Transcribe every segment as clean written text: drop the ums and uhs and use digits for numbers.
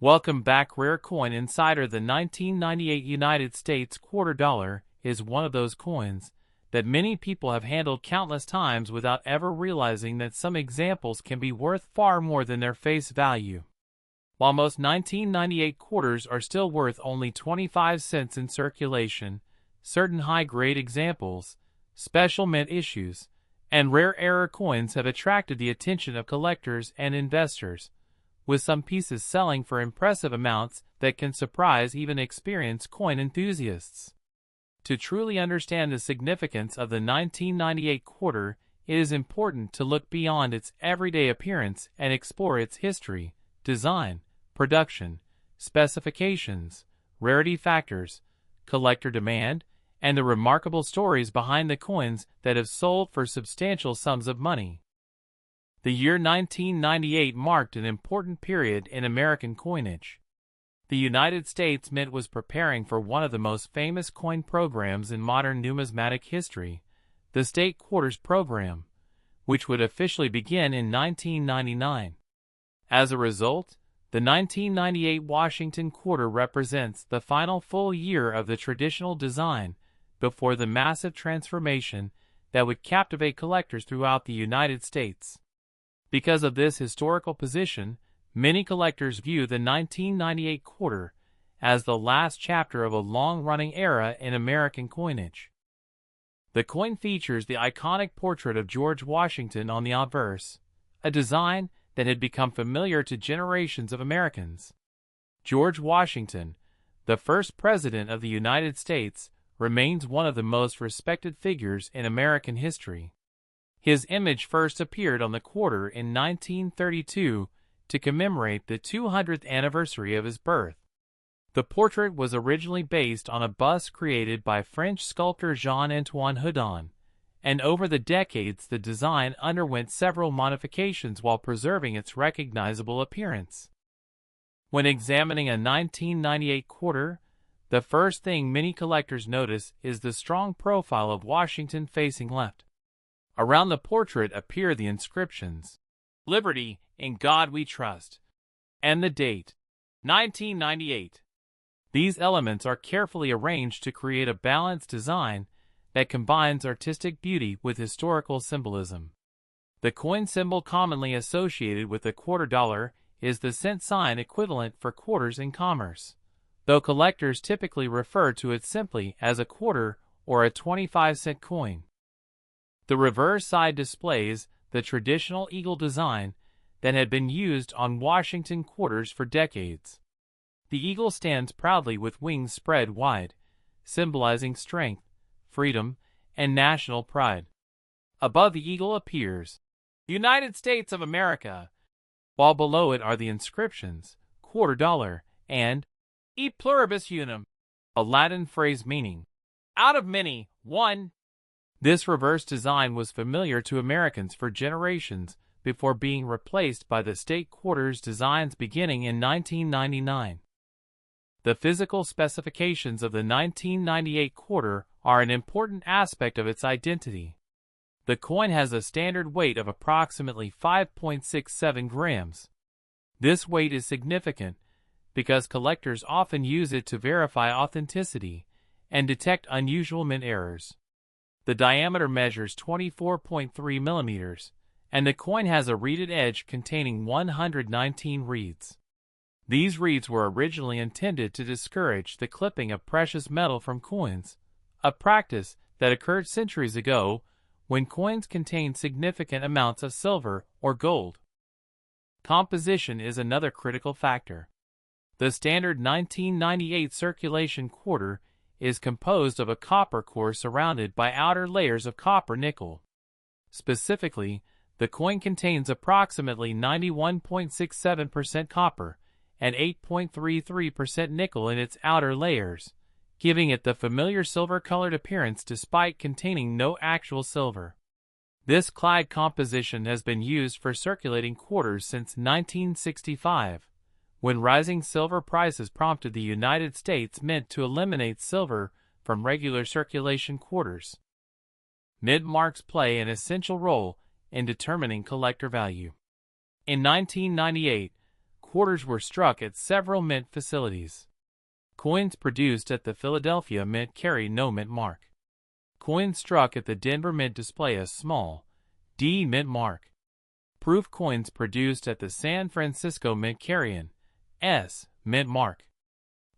Welcome back, Rare Coin Insider. The 1998 United States quarter dollar is one of those coins that many people have handled countless times without ever realizing that some examples can be worth far more than their face value. While most 1998 quarters are still worth only 25 cents in circulation, certain high-grade examples, special mint issues, and rare error coins have attracted the attention of collectors and investors, with some pieces selling for impressive amounts that can surprise even experienced coin enthusiasts. To truly understand the significance of the 1998 quarter, it is important to look beyond its everyday appearance and explore its history, design, production, specifications, rarity factors, collector demand, and the remarkable stories behind the coins that have sold for substantial sums of money. The year 1998 marked an important period in American coinage. The United States Mint was preparing for one of the most famous coin programs in modern numismatic history, the State Quarters Program, which would officially begin in 1999. As a result, the 1998 Washington quarter represents the final full year of the traditional design before the massive transformation that would captivate collectors throughout the United States. Because of this historical position, many collectors view the 1998 quarter as the last chapter of a long-running era in American coinage. The coin features the iconic portrait of George Washington on the obverse, a design that had become familiar to generations of Americans. George Washington, the first president of the United States, remains one of the most respected figures in American history. His image first appeared on the quarter in 1932 to commemorate the 200th anniversary of his birth. The portrait was originally based on a bust created by French sculptor Jean-Antoine Houdon, and over the decades the design underwent several modifications while preserving its recognizable appearance. When examining a 1998 quarter, the first thing many collectors notice is the strong profile of Washington facing left. Around the portrait appear the inscriptions, "Liberty, in God we trust," and the date, 1998. These elements are carefully arranged to create a balanced design that combines artistic beauty with historical symbolism. The coin symbol commonly associated with the quarter dollar is the cent sign equivalent for quarters in commerce, though collectors typically refer to it simply as a quarter or a 25-cent coin. The reverse side displays the traditional eagle design that had been used on Washington quarters for decades. The eagle stands proudly with wings spread wide, symbolizing strength, freedom, and national pride. Above the eagle appears, "United States of America," while below it are the inscriptions, "Quarter Dollar," and "E Pluribus Unum," a Latin phrase meaning, "out of many, one." This reverse design was familiar to Americans for generations before being replaced by the state quarters designs beginning in 1999. The physical specifications of the 1998 quarter are an important aspect of its identity. The coin has a standard weight of approximately 5.67 grams. This weight is significant because collectors often use it to verify authenticity and detect unusual mint errors. The diameter measures 24.3 millimeters, and the coin has a reeded edge containing 119 reeds. These reeds were originally intended to discourage the clipping of precious metal from coins, a practice that occurred centuries ago when coins contained significant amounts of silver or gold. Composition is another critical factor. The standard 1998 circulation quarter is composed of a copper core surrounded by outer layers of copper nickel. Specifically, the coin contains approximately 91.67% copper and 8.33% nickel in its outer layers, giving it the familiar silver-colored appearance despite containing no actual silver. This clad composition has been used for circulating quarters since 1965, when rising silver prices prompted the United States Mint to eliminate silver from regular circulation quarters. Mint marks play an essential role in determining collector value. In 1998, quarters were struck at several mint facilities. Coins produced at the Philadelphia Mint carry no mint mark. Coins struck at the Denver Mint display a small D mint mark. Proof coins produced at the San Francisco Mint carry an S mint mark.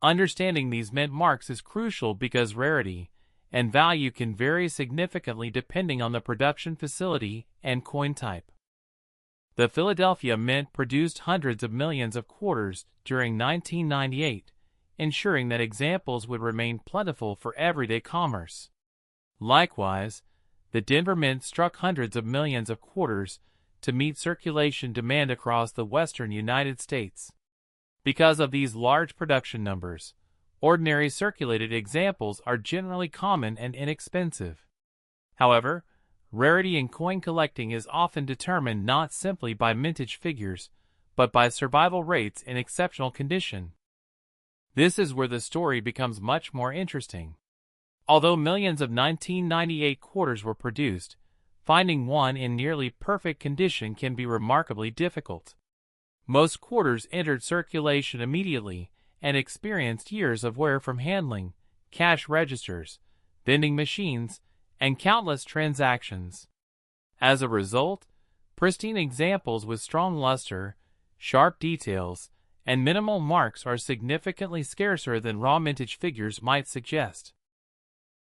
Understanding these mint marks is crucial because rarity and value can vary significantly depending on the production facility and coin type. The Philadelphia Mint produced hundreds of millions of quarters during 1998, ensuring that examples would remain plentiful for everyday commerce. Likewise, the Denver Mint struck hundreds of millions of quarters to meet circulation demand across the western United States. Because of these large production numbers, ordinary circulated examples are generally common and inexpensive. However, rarity in coin collecting is often determined not simply by mintage figures, but by survival rates in exceptional condition. This is where the story becomes much more interesting. Although millions of 1998 quarters were produced, finding one in nearly perfect condition can be remarkably difficult. Most quarters entered circulation immediately and experienced years of wear from handling, cash registers, vending machines, and countless transactions. As a result, pristine examples with strong luster, sharp details, and minimal marks are significantly scarcer than raw mintage figures might suggest.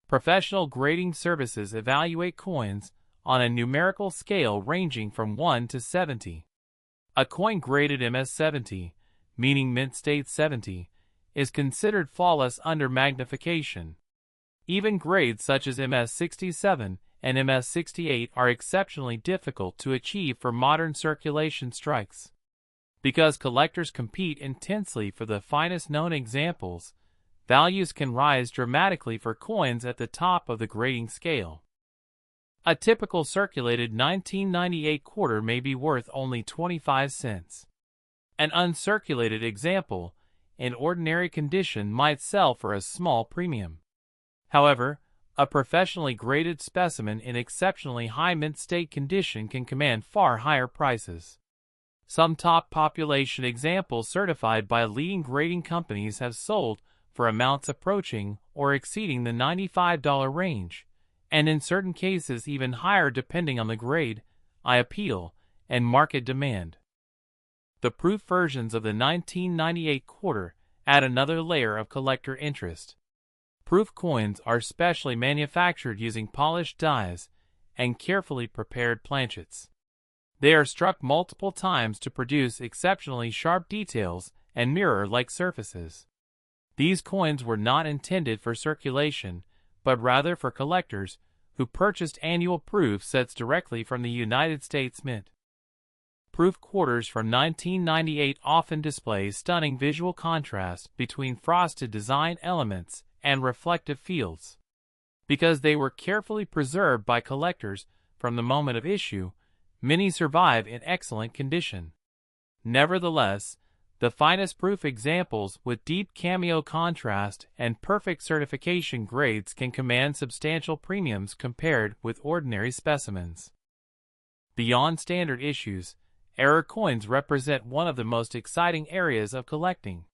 Professional grading services evaluate coins on a numerical scale ranging from 1 to 70. A coin graded MS-70, meaning mint state 70, is considered flawless under magnification. Even grades such as MS-67 and MS-68 are exceptionally difficult to achieve for modern circulation strikes. Because collectors compete intensely for the finest known examples, values can rise dramatically for coins at the top of the grading scale. A typical circulated 1998 quarter may be worth only 25 cents. An uncirculated example, in ordinary condition, might sell for a small premium. However, a professionally graded specimen in exceptionally high mint state condition can command far higher prices. Some top population examples certified by leading grading companies have sold for amounts approaching or exceeding the $95 range, and in certain cases even higher depending on the grade, appeal, and market demand. The proof versions of the 1998 quarter add another layer of collector interest. Proof coins are specially manufactured using polished dies and carefully prepared planchets. They are struck multiple times to produce exceptionally sharp details and mirror-like surfaces. These coins were not intended for circulation, but rather for collectors who purchased annual proof sets directly from the United States Mint. Proof quarters from 1998 often display stunning visual contrast between frosted design elements and reflective fields. Because they were carefully preserved by collectors from the moment of issue, many survive in excellent condition. Nevertheless, the finest proof examples with deep cameo contrast and perfect certification grades can command substantial premiums compared with ordinary specimens. Beyond standard issues, error coins represent one of the most exciting areas of collecting.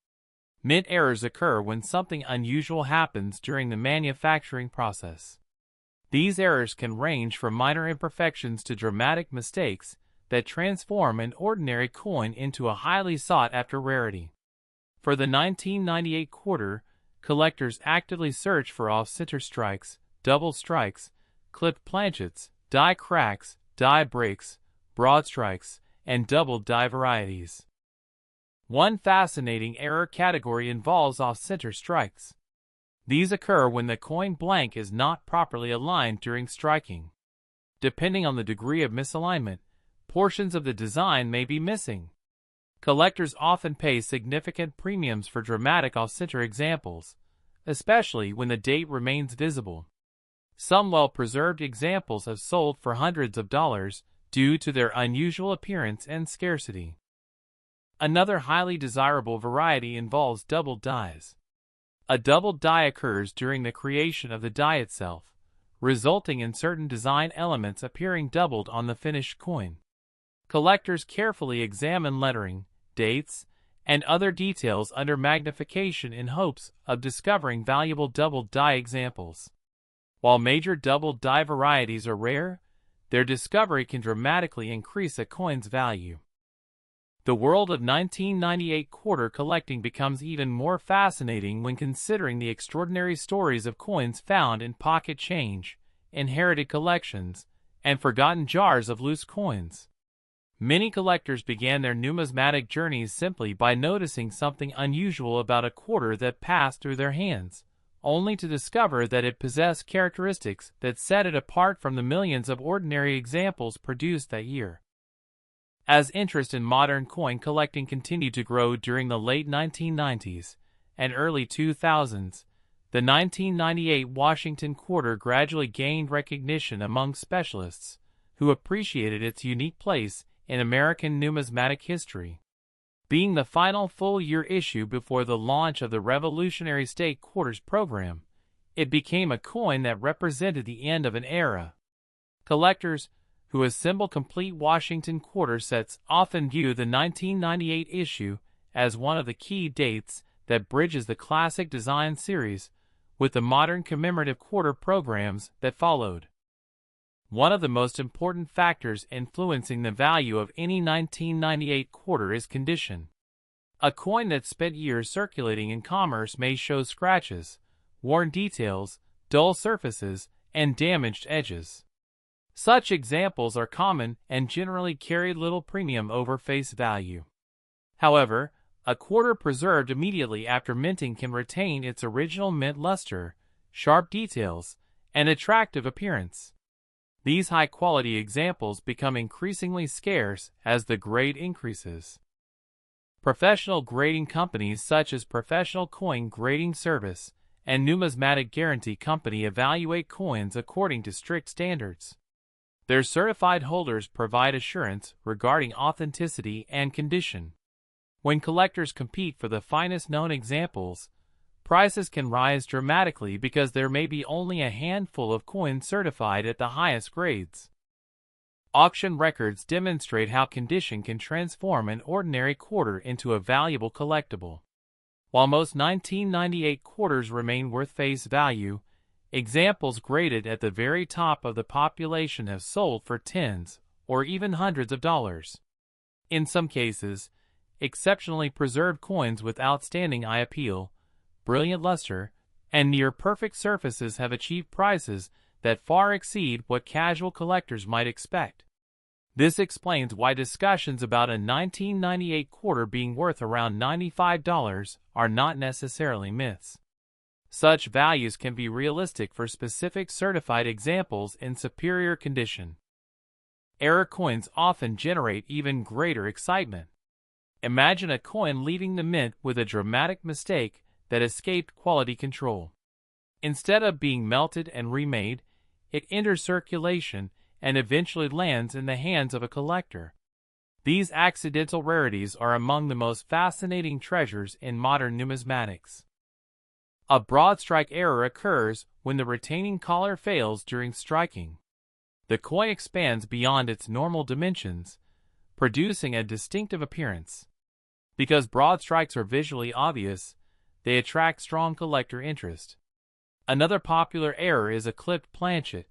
Mint errors occur when something unusual happens during the manufacturing process. These errors can range from minor imperfections to dramatic mistakes that transform an ordinary coin into a highly sought-after rarity. For the 1998 quarter, collectors actively search for off-center strikes, double strikes, clipped planchets, die cracks, die breaks, broad strikes, and double die varieties. One fascinating error category involves off-center strikes. These occur when the coin blank is not properly aligned during striking. Depending on the degree of misalignment, portions of the design may be missing. Collectors often pay significant premiums for dramatic off-center examples, especially when the date remains visible. Some well-preserved examples have sold for hundreds of dollars due to their unusual appearance and scarcity. Another highly desirable variety involves doubled dies. A doubled die occurs during the creation of the die itself, resulting in certain design elements appearing doubled on the finished coin. Collectors carefully examine lettering, dates, and other details under magnification in hopes of discovering valuable double die examples. While major double die varieties are rare, their discovery can dramatically increase a coin's value. The world of 1998 quarter collecting becomes even more fascinating when considering the extraordinary stories of coins found in pocket change, inherited collections, and forgotten jars of loose coins. Many collectors began their numismatic journeys simply by noticing something unusual about a quarter that passed through their hands, only to discover that it possessed characteristics that set it apart from the millions of ordinary examples produced that year. As interest in modern coin collecting continued to grow during the late 1990s and early 2000s, the 1998 Washington quarter gradually gained recognition among specialists who appreciated its unique place in American numismatic history. Being the final full-year issue before the launch of the Revolutionary State Quarters program, it became a coin that represented the end of an era. Collectors who assemble complete Washington quarter sets often view the 1998 issue as one of the key dates that bridges the classic design series with the modern commemorative quarter programs that followed. One of the most important factors influencing the value of any 1998 quarter is condition. A coin that spent years circulating in commerce may show scratches, worn details, dull surfaces, and damaged edges. Such examples are common and generally carry little premium over face value. However, a quarter preserved immediately after minting can retain its original mint luster, sharp details, and attractive appearance. These high-quality examples become increasingly scarce as the grade increases. Professional grading companies such as Professional Coin Grading Service and Numismatic Guarantee Company evaluate coins according to strict standards. Their certified holders provide assurance regarding authenticity and condition. When collectors compete for the finest known examples, prices can rise dramatically because there may be only a handful of coins certified at the highest grades. Auction records demonstrate how condition can transform an ordinary quarter into a valuable collectible. While most 1998 quarters remain worth face value, examples graded at the very top of the population have sold for tens or even hundreds of dollars. In some cases, exceptionally preserved coins with outstanding eye appeal, brilliant luster, and near-perfect surfaces have achieved prices that far exceed what casual collectors might expect. This explains why discussions about a 1998 quarter being worth around $95 are not necessarily myths. Such values can be realistic for specific certified examples in superior condition. Error coins often generate even greater excitement. Imagine a coin leaving the mint with a dramatic mistake that escaped quality control. Instead of being melted and remade, it enters circulation and eventually lands in the hands of a collector. These accidental rarities are among the most fascinating treasures in modern numismatics. A broad strike error occurs when the retaining collar fails during striking. The coin expands beyond its normal dimensions, producing a distinctive appearance. Because broad strikes are visually obvious, they attract strong collector interest. Another popular error is a clipped planchet,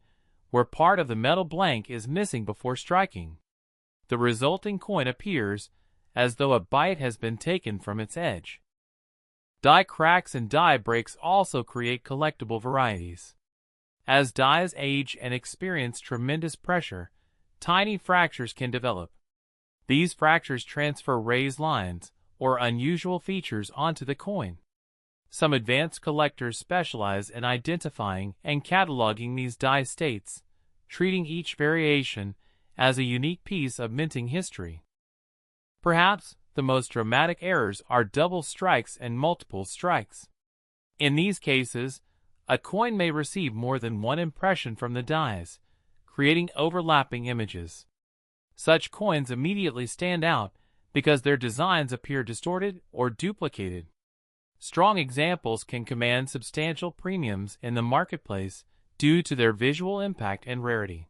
where part of the metal blank is missing before striking. The resulting coin appears as though a bite has been taken from its edge. Die cracks and die breaks also create collectible varieties. As dies age and experience tremendous pressure, tiny fractures can develop. These fractures transfer raised lines or unusual features onto the coin. Some advanced collectors specialize in identifying and cataloging these die states, treating each variation as a unique piece of minting history. Perhaps the most dramatic errors are double strikes and multiple strikes. In these cases, a coin may receive more than one impression from the dies, creating overlapping images. Such coins immediately stand out because their designs appear distorted or duplicated. Strong examples can command substantial premiums in the marketplace due to their visual impact and rarity.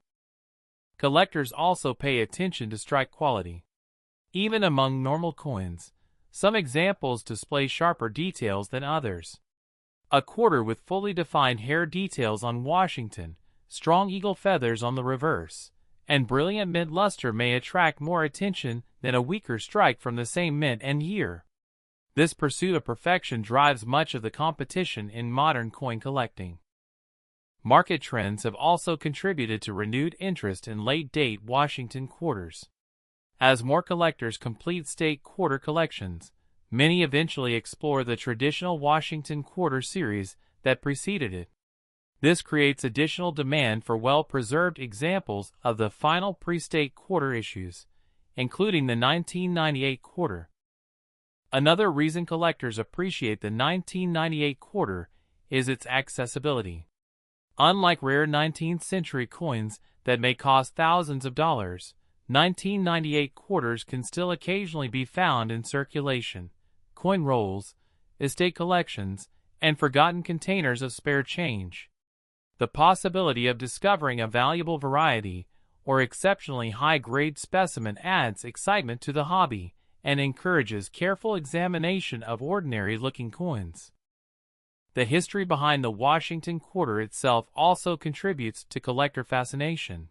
Collectors also pay attention to strike quality. Even among normal coins, Some examples display sharper details than others. A quarter with fully defined hair details on Washington, strong eagle feathers on the reverse, and brilliant mint luster may attract more attention than a weaker strike from the same mint and year. This pursuit of perfection drives much of the competition in modern coin collecting. Market trends have also contributed to renewed interest in late-date Washington quarters. As more collectors complete state quarter collections, many eventually explore the traditional Washington quarter series that preceded it. This creates additional demand for well-preserved examples of the final pre-state quarter issues, including the 1998 quarter. Another reason collectors appreciate the 1998 quarter is its accessibility. Unlike rare 19th-century coins that may cost thousands of dollars, 1998 quarters can still occasionally be found in circulation, coin rolls, estate collections, and forgotten containers of spare change. The possibility of discovering a valuable variety or exceptionally high-grade specimen adds excitement to the hobby and encourages careful examination of ordinary-looking coins. The history behind the Washington quarter itself also contributes to collector fascination.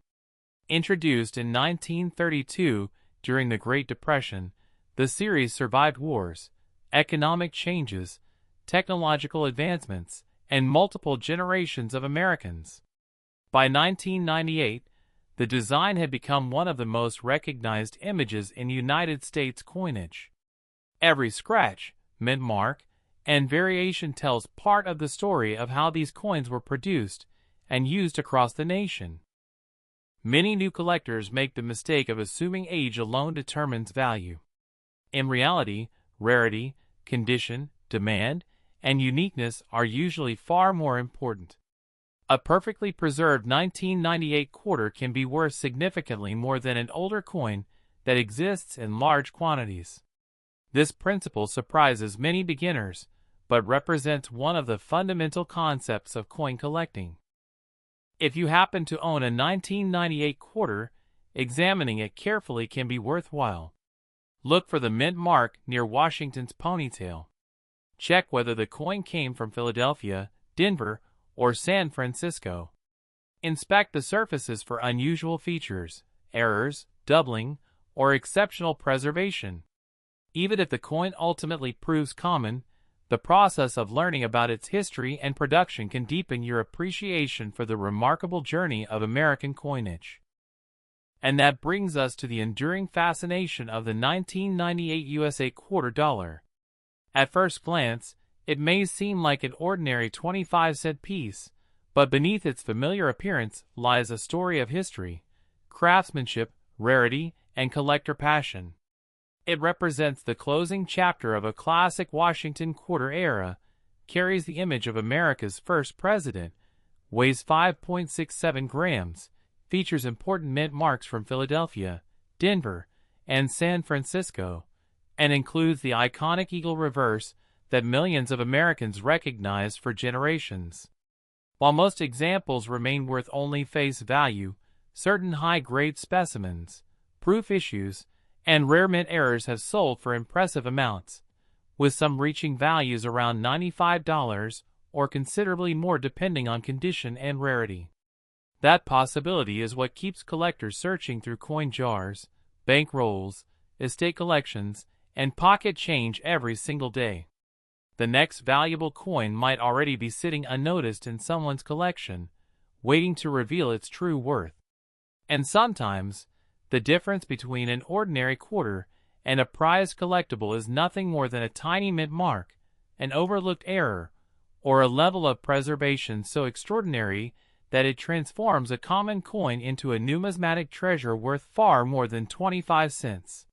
Introduced in 1932 during the Great Depression, the series survived wars, economic changes, technological advancements, and multiple generations of Americans. By 1998, the design had become one of the most recognized images in United States coinage. Every scratch, mint mark, and variation tells part of the story of how these coins were produced and used across the nation. Many new collectors make the mistake of assuming age alone determines value. In reality, rarity, condition, demand, and uniqueness are usually far more important. A perfectly preserved 1998 quarter can be worth significantly more than an older coin that exists in large quantities. This principle surprises many beginners, but represents one of the fundamental concepts of coin collecting. If you happen to own a 1998 quarter, examining it carefully can be worthwhile. Look for the mint mark near Washington's ponytail. Check whether the coin came from Philadelphia, Denver, or San Francisco. Inspect the surfaces for unusual features, errors, doubling, or exceptional preservation. Even if the coin ultimately proves common, the process of learning about its history and production can deepen your appreciation for the remarkable journey of American coinage. And that brings us to the enduring fascination of the 1998 USA quarter dollar. At first glance, it may seem like an ordinary 25-cent piece, but beneath its familiar appearance lies a story of history, craftsmanship, rarity, and collector passion. It represents the closing chapter of a classic Washington quarter era, carries the image of America's first president, weighs 5.67 grams, features important mint marks from Philadelphia, Denver, and San Francisco, and includes the iconic eagle reverse that millions of Americans recognized for generations. While most examples remain worth only face value, certain high-grade specimens, proof issues, and rare mint errors have sold for impressive amounts, with some reaching values around $95 or considerably more depending on condition and rarity. That possibility is what keeps collectors searching through coin jars, bank rolls, estate collections, and pocket change every single day. The next valuable coin might already be sitting unnoticed in someone's collection, waiting to reveal its true worth. And sometimes, the difference between an ordinary quarter and a prized collectible is nothing more than a tiny mint mark, an overlooked error, or a level of preservation so extraordinary that it transforms a common coin into a numismatic treasure worth far more than 25 cents.